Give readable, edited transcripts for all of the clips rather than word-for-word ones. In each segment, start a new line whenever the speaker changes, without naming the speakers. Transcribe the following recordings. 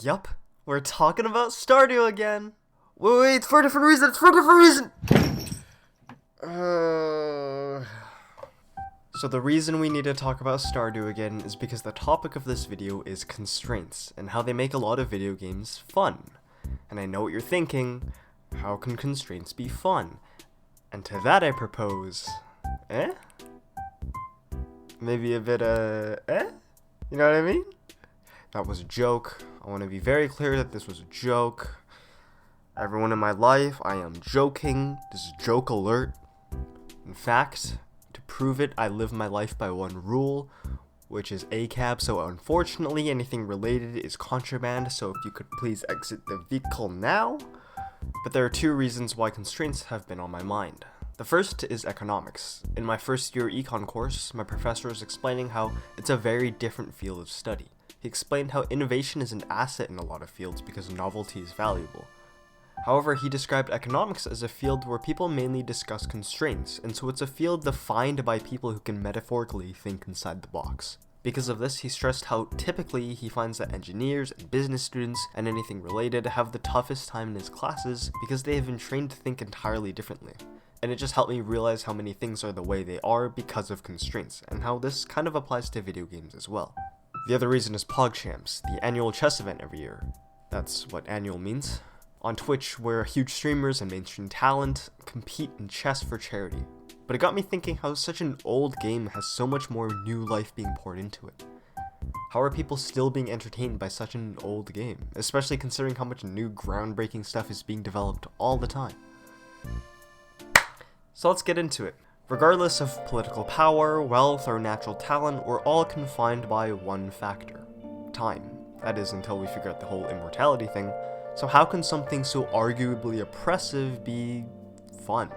Yup, we're talking about Stardew again. Wait, it's for a different reason, So the reason we need to talk about Stardew again is because the topic of this video is constraints, and how they make a lot of video games fun. And I know what you're thinking, how can constraints be fun? And to that I propose, Maybe a bit, You know what I mean? That was a joke. I want to be very clear that this was a joke. Everyone in my life, I am joking. This is joke alert. In fact, to prove it, I live my life by one rule, which is ACAB, so unfortunately anything related is contraband, so if you could please exit the vehicle now. But there are two reasons why constraints have been on my mind. The first is economics. In my first year econ course, my professor was explaining how it's a very different field of study. He explained how innovation is an asset in a lot of fields because novelty is valuable. However, he described economics as a field where people mainly discuss constraints, and so it's a field defined by people who can metaphorically think inside the box. Because of this, he stressed how typically he finds that engineers and business students and anything related have the toughest time in his classes because they have been trained to think entirely differently. And it just helped me realize how many things are the way they are because of constraints, and how this kind of applies to video games as well. The other reason is PogChamps, the annual chess event every year. That's what annual means. On Twitch, where huge streamers and mainstream talent compete in chess for charity. But it got me thinking how such an old game has so much more new life being poured into it. How are people still being entertained by such an old game, especially considering how much new groundbreaking stuff is being developed all the time? So let's get into it. Regardless of political power, wealth, or natural talent, we're all confined by one factor: time. That is, until we figure out the whole immortality thing. So how can something so arguably oppressive be fun?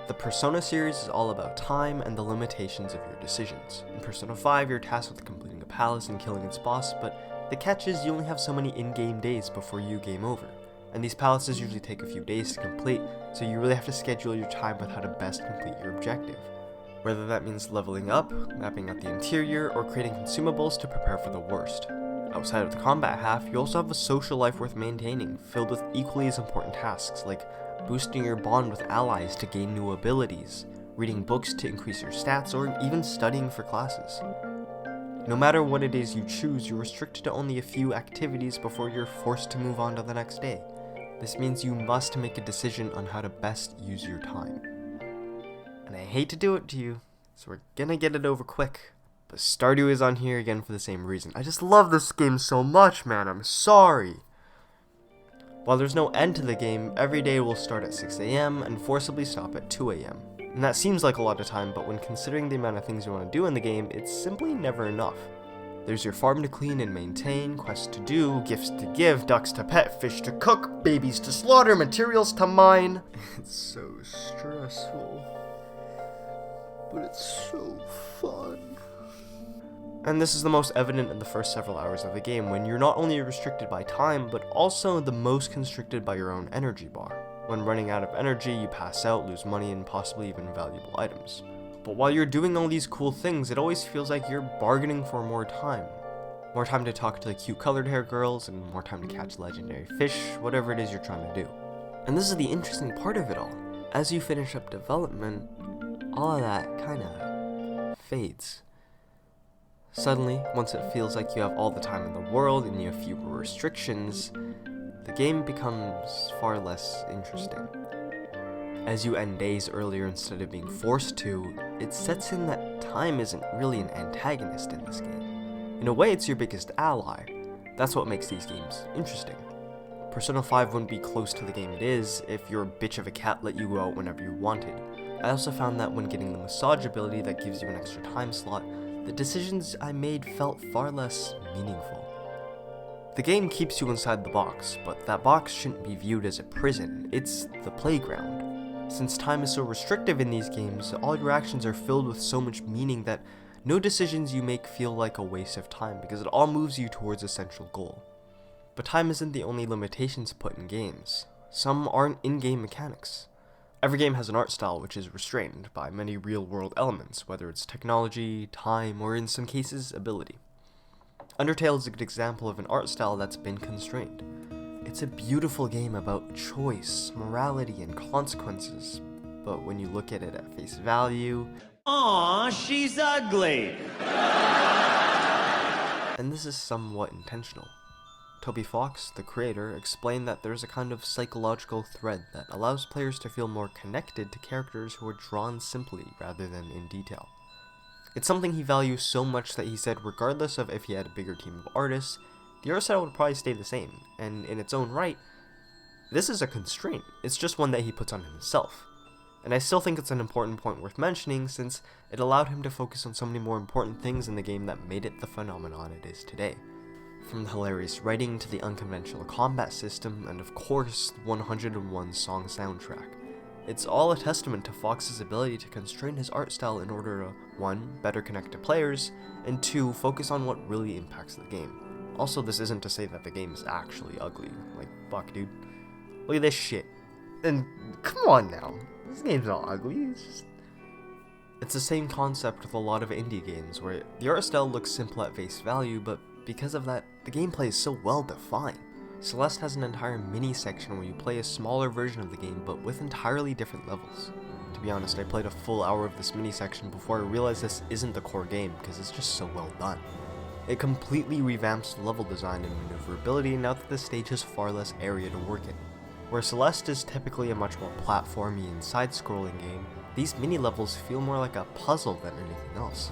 The Persona series is all about time and the limitations of your decisions. In Persona 5, you're tasked with completing a palace and killing its boss, but the catch is you only have so many in-game days before you game over. And these palaces usually take a few days to complete, so you really have to schedule your time with how to best complete your objective. Whether that means leveling up, mapping out the interior, or creating consumables to prepare for the worst. Outside of the combat half, you also have a social life worth maintaining, filled with equally as important tasks like boosting your bond with allies to gain new abilities, reading books to increase your stats, or even studying for classes. No matter what it is you choose, you're restricted to only a few activities before you're forced to move on to the next day. This means you must make a decision on how to best use your time. And I hate to do it to you, so we're gonna get it over quick. But Stardew is on here again for the same reason. I just love this game so much, man, I'm sorry. While there's no end to the game, every day will start at 6 AM and forcibly stop at 2 AM. And that seems like a lot of time, but when considering the amount of things you want to do in the game, it's simply never enough. There's your farm to clean and maintain, quests to do, gifts to give, ducks to pet, fish to cook, babies to slaughter, materials to mine. It's so stressful, but it's so fun. And this is the most evident in the first several hours of the game, when you're not only restricted by time, but also the most constricted by your own energy bar. When running out of energy, you pass out, lose money, and possibly even valuable items. But while you're doing all these cool things, it always feels like you're bargaining for more time. More time to talk to the cute colored hair girls, and more time to catch legendary fish, whatever it is you're trying to do. And this is the interesting part of it all. As you finish up development, all of that kinda fades. Suddenly, once it feels like you have all the time in the world and you have fewer restrictions, the game becomes far less interesting. As you end days earlier instead of being forced to, it sets in that time isn't really an antagonist in this game. In a way, it's your biggest ally. That's what makes these games interesting. Persona 5 wouldn't be close to the game it is if your bitch of a cat let you go out whenever you wanted. I also found that when getting the massage ability that gives you an extra time slot, the decisions I made felt far less meaningful. The game keeps you inside the box, but that box shouldn't be viewed as a prison, it's the playground. Since time is so restrictive in these games, all your actions are filled with so much meaning that no decisions you make feel like a waste of time because it all moves you towards a central goal. But time isn't the only limitations put in games. Some aren't in-game mechanics. Every game has an art style which is restrained by many real-world elements, whether it's technology, time, or in some cases, ability. Undertale is a good example of an art style that's been constrained. It's a beautiful game about choice, morality, and consequences, but when you look at it at face value,
Aw, she's ugly!
and this is somewhat intentional. Toby Fox, the creator, explained that there's a kind of psychological thread that allows players to feel more connected to characters who are drawn simply rather than in detail. It's something he values so much that he said regardless of if he had a bigger team of artists, the art style would probably stay the same, and in its own right, this is a constraint. It's just one that he puts on himself. And I still think it's an important point worth mentioning since it allowed him to focus on so many more important things in the game that made it the phenomenon it is today. From the hilarious writing to the unconventional combat system, and of course, the 101 song soundtrack. It's all a testament to Fox's ability to constrain his art style in order to 1. Better connect to players, and 2. Focus on what really impacts the game. Also, this isn't to say that the game is actually ugly. Like, fuck, dude. Look at this shit. And come on now. This game's not ugly, it's the same concept with a lot of indie games, where the art style looks simple at face value, but because of that, the gameplay is so well defined. Celeste has an entire mini section where you play a smaller version of the game, but with entirely different levels. To be honest, I played a full hour of this mini section before I realized this isn't the core game, because it's just so well done. It completely revamps the level design and maneuverability now that the stage has far less area to work in. Where Celeste is typically a much more platformy and side-scrolling game, these mini-levels feel more like a puzzle than anything else.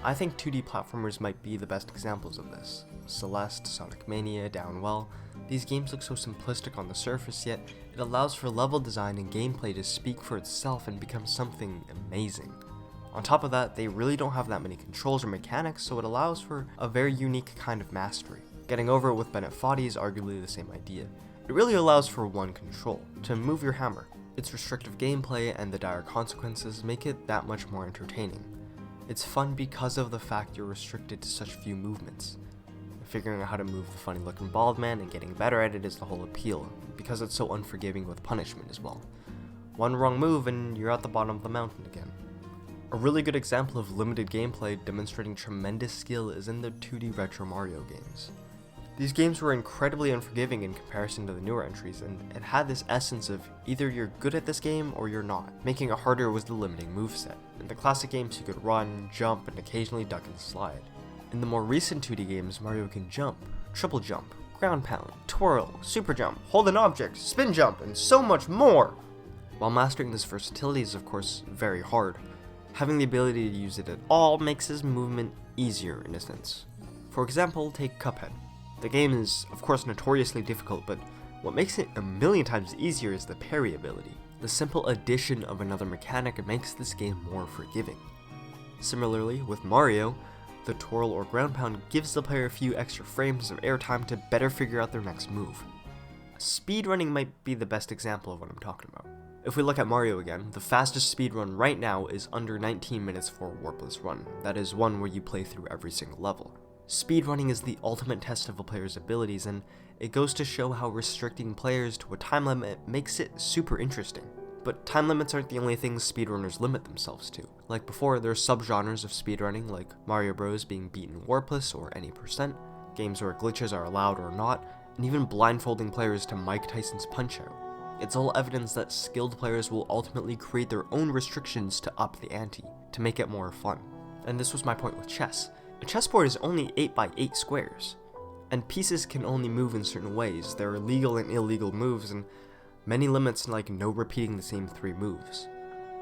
I think 2D platformers might be the best examples of this. Celeste, Sonic Mania, Downwell, these games look so simplistic on the surface, yet it allows for level design and gameplay to speak for itself and become something amazing. On top of that, they really don't have that many controls or mechanics, so it allows for a very unique kind of mastery. Getting over it with Bennett Foddy is arguably the same idea. It really allows for one control, to move your hammer. Its restrictive gameplay and the dire consequences make it that much more entertaining. It's fun because of the fact you're restricted to such few movements. Figuring out how to move the funny looking bald man and getting better at it is the whole appeal, because it's so unforgiving with punishment as well. One wrong move and you're at the bottom of the mountain again. A really good example of limited gameplay demonstrating tremendous skill is in the 2D retro Mario games. These games were incredibly unforgiving in comparison to the newer entries, and it had this essence of either you're good at this game or you're not. Making it harder was the limiting moveset. In the classic games you could run, jump, and occasionally duck and slide. In the more recent 2D games, Mario can jump, triple jump, ground pound, twirl, super jump, hold an object, spin jump, and so much more! While mastering this versatility is of course very hard, having the ability to use it at all makes his movement easier in a sense. For example, take Cuphead. The game is, of course, notoriously difficult, but what makes it a million times easier is the parry ability. The simple addition of another mechanic makes this game more forgiving. Similarly, with Mario, the twirl or ground pound gives the player a few extra frames of airtime to better figure out their next move. Speedrunning might be the best example of what I'm talking about. If we look at Mario again, the fastest speedrun right now is under 19 minutes for a warpless run. That is one where you play through every single level. Speedrunning is the ultimate test of a player's abilities, and it goes to show how restricting players to a time limit makes it super interesting. But time limits aren't the only things speedrunners limit themselves to. Like before, there are subgenres of speedrunning like Mario Bros being beaten warpless or any percent, games where glitches are allowed or not, and even blindfolding players to Mike Tyson's Punch-Out. It's all evidence that skilled players will ultimately create their own restrictions to up the ante, to make it more fun. And this was my point with chess. A chessboard is only 8 by 8 squares, and pieces can only move in certain ways. There are legal and illegal moves, and many limits like no repeating the same 3 moves.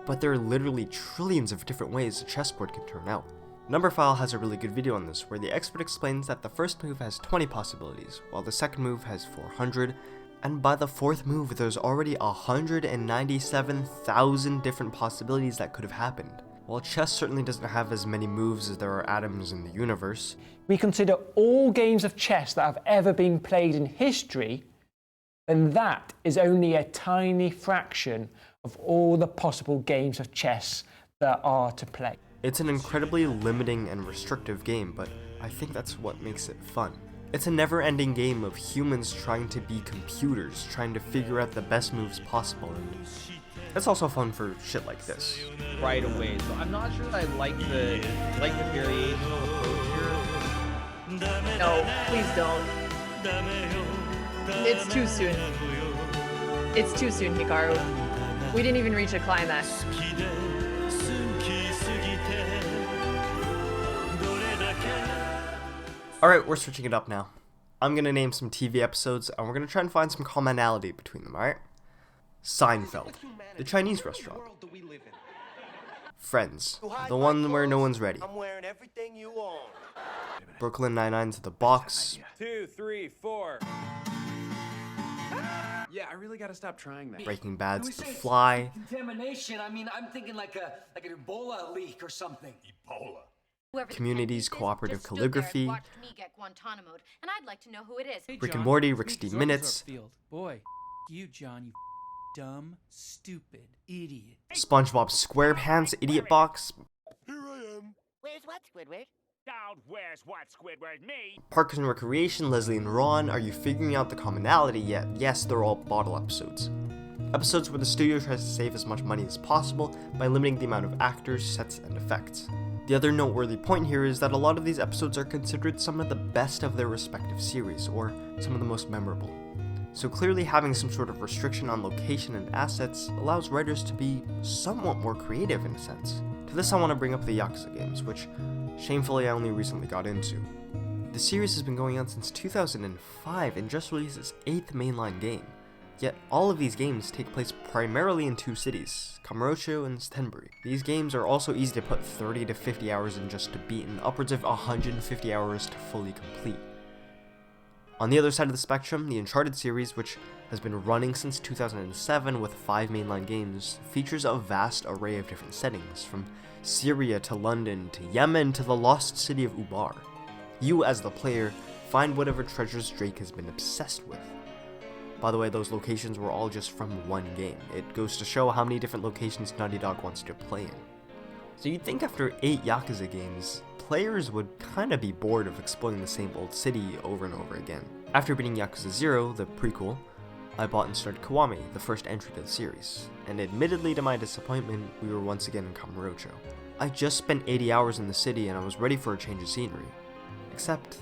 But there are literally trillions of different ways a chessboard can turn out. Numberphile has a really good video on this, where the expert explains that the first move has 20 possibilities, while the second move has 400, and by the 4th move there's already 197,000 different possibilities that could have happened. While chess certainly doesn't have as many moves as there are atoms in the universe,
we consider all games of chess that have ever been played in history, then that is only a tiny fraction of all the possible games of chess there are to play.
It's an incredibly limiting and restrictive game, but I think that's what makes it fun. It's a never-ending game of humans trying to be computers, trying to figure out the best moves possible, and it's also fun for shit like this.
Right away, so I'm not sure that I like the variational approach here. No, please don't. It's too soon. It's too soon, Hikaru. We didn't even reach a climax.
Alright, we're switching it up now. I'm gonna name some TV episodes, and we're gonna try and find some commonality between them, alright? Seinfeld, the Chinese restaurant. Friends, the one where no one's ready.
I'm wearing everything you own.
Brooklyn Nine-Nine's The Box.
2, 3, 4. Yeah, I really gotta stop trying that.
Breaking Bad's The Fly.
Contamination. I mean, I'm thinking like an Ebola leak or something.
Community's Cooperative Calligraphy.
Watched me get Guantanamo'd, and I'd like to know who it is.
Rick and Morty, Rick's D Minutes.
Boy, you, John, you dumb, stupid idiot.
SpongeBob SquarePants Idiot Box.
Here I am.
Where's what, Squidward?
Don't where's what, Squidward? Me?
Parks and Recreation, Leslie and Ron. Are you figuring out the commonality yet? Yes, they're all bottle episodes. Episodes where the studio tries to save as much money as possible by limiting the amount of actors, sets, and effects. The other noteworthy point here is that a lot of these episodes are considered some of the best of their respective series, or some of the most memorable. So clearly having some sort of restriction on location and assets allows writers to be somewhat more creative in a sense. To this I want to bring up the Yakuza games, which shamefully I only recently got into. The series has been going on since 2005 and just released its 8th mainline game. Yet all of these games take place primarily in 2 cities, Kamurocho and Stenbury. These games are also easy to put 30 to 50 hours in just to beat and upwards of 150 hours to fully complete. On the other side of the spectrum, the Uncharted series, which has been running since 2007 with 5 mainline games, features a vast array of different settings, from Syria to London to Yemen to the lost city of Ubar. You, as the player, find whatever treasures Drake has been obsessed with. By the way, those locations were all just from one game. It goes to show how many different locations Naughty Dog wants you to play in. So you'd think after 8 Yakuza games, players would kinda be bored of exploring the same old city over and over again. After beating Yakuza 0, the prequel, I bought and started Kiwami, the first entry to the series, and admittedly to my disappointment, we were once again in Kamurocho. I just spent 80 hours in the city and I was ready for a change of scenery. Except,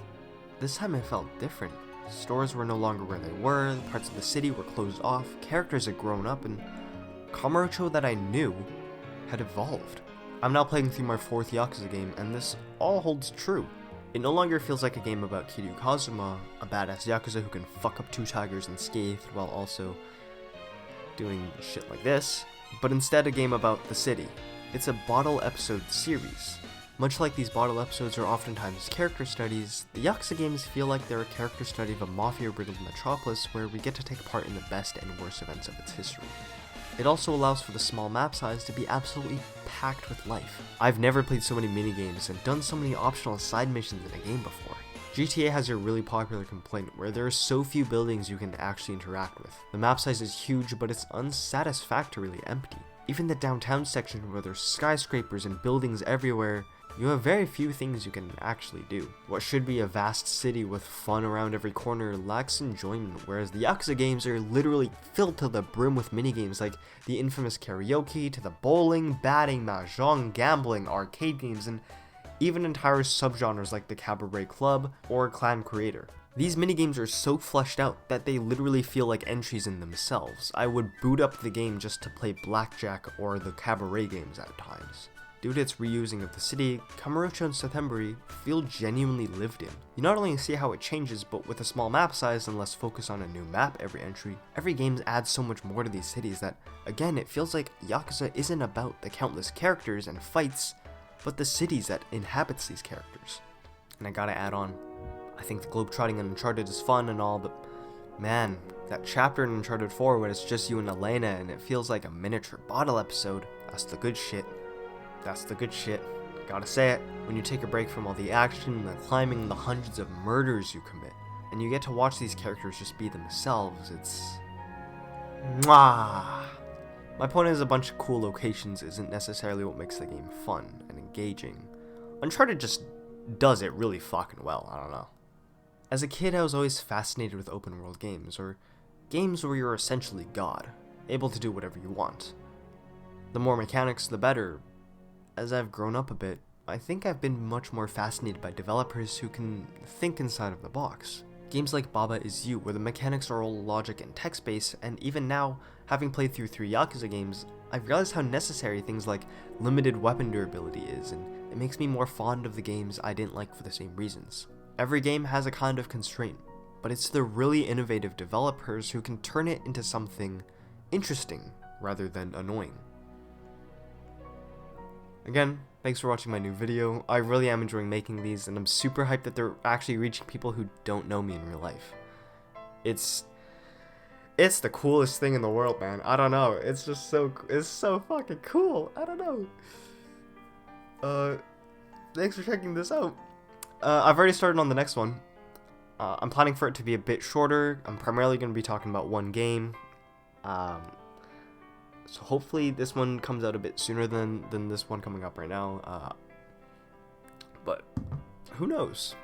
this time it felt different. Stores were no longer where they were, parts of the city were closed off, characters had grown up, and Kamurocho that I knew had evolved. I'm now playing through my 4th Yakuza game, and this all holds true. It no longer feels like a game about Kiryu Kazuma, a badass Yakuza who can fuck up 2 tigers unscathed while also doing shit like this, but instead a game about the city. It's a bottle episode series. Much like these bottle episodes are oftentimes character studies, the Yakuza games feel like they're a character study of a mafia-riddled metropolis where we get to take part in the best and worst events of its history. It also allows for the small map size to be absolutely packed with life. I've never played so many minigames and done so many optional side missions in a game before. GTA has a really popular complaint where there are so few buildings you can actually interact with. The map size is huge, but it's unsatisfactorily empty. Even the downtown section where there's skyscrapers and buildings everywhere, you have very few things you can actually do. What should be a vast city with fun around every corner lacks enjoyment, whereas the Yakuza games are literally filled to the brim with minigames like the infamous karaoke, to the bowling, batting, mahjong, gambling, arcade games, and even entire subgenres like the Cabaret Club or Clan Creator. These minigames are so fleshed out that they literally feel like entries in themselves. I would boot up the game just to play Blackjack or the Cabaret games at times. Due to its reusing of the city, Kamurocho and Stenbury feel genuinely lived in. You not only see how it changes, but with a small map size and less focus on a new map every entry, every game adds so much more to these cities that, again, it feels like Yakuza isn't about the countless characters and fights, but the cities that inhabits these characters. And I gotta add on, I think the globetrotting in Uncharted is fun and all, but man, that chapter in Uncharted 4 when it's just you and Elena and it feels like a miniature bottle episode, that's the good shit. That's the good shit. Gotta say it. When you take a break from all the action, the climbing, and the hundreds of murders you commit, and you get to watch these characters just be themselves, it's... Mwah! My point is a bunch of cool locations isn't necessarily what makes the game fun and engaging. Uncharted just does it really fucking well, I don't know. As a kid, I was always fascinated with open world games, or games where you're essentially God, able to do whatever you want. The more mechanics, the better. As I've grown up a bit, I think I've been much more fascinated by developers who can think inside of the box. Games like Baba Is You, where the mechanics are all logic and text-based, and even now, having played through 3 Yakuza games, I've realized how necessary things like limited weapon durability is, and it makes me more fond of the games I didn't like for the same reasons. Every game has a kind of constraint, but it's the really innovative developers who can turn it into something interesting rather than annoying. Again, thanks for watching my new video. I really am enjoying making these, and I'm super hyped that they're actually reaching people who don't know me in real life. It's the coolest thing in the world, man. I don't know. It's so fucking cool. I don't know. Thanks for checking this out. I've already started on the next one. I'm planning for it to be a bit shorter. I'm primarily going to be talking about one game. So hopefully this one comes out a bit sooner than this one coming up right now. But who knows?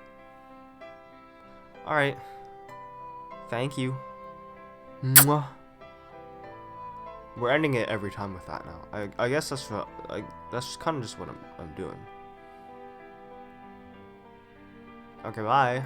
Alright. Thank you. Mwah. We're ending it every time with that now. I guess that's kind of just what I'm doing. Okay, bye.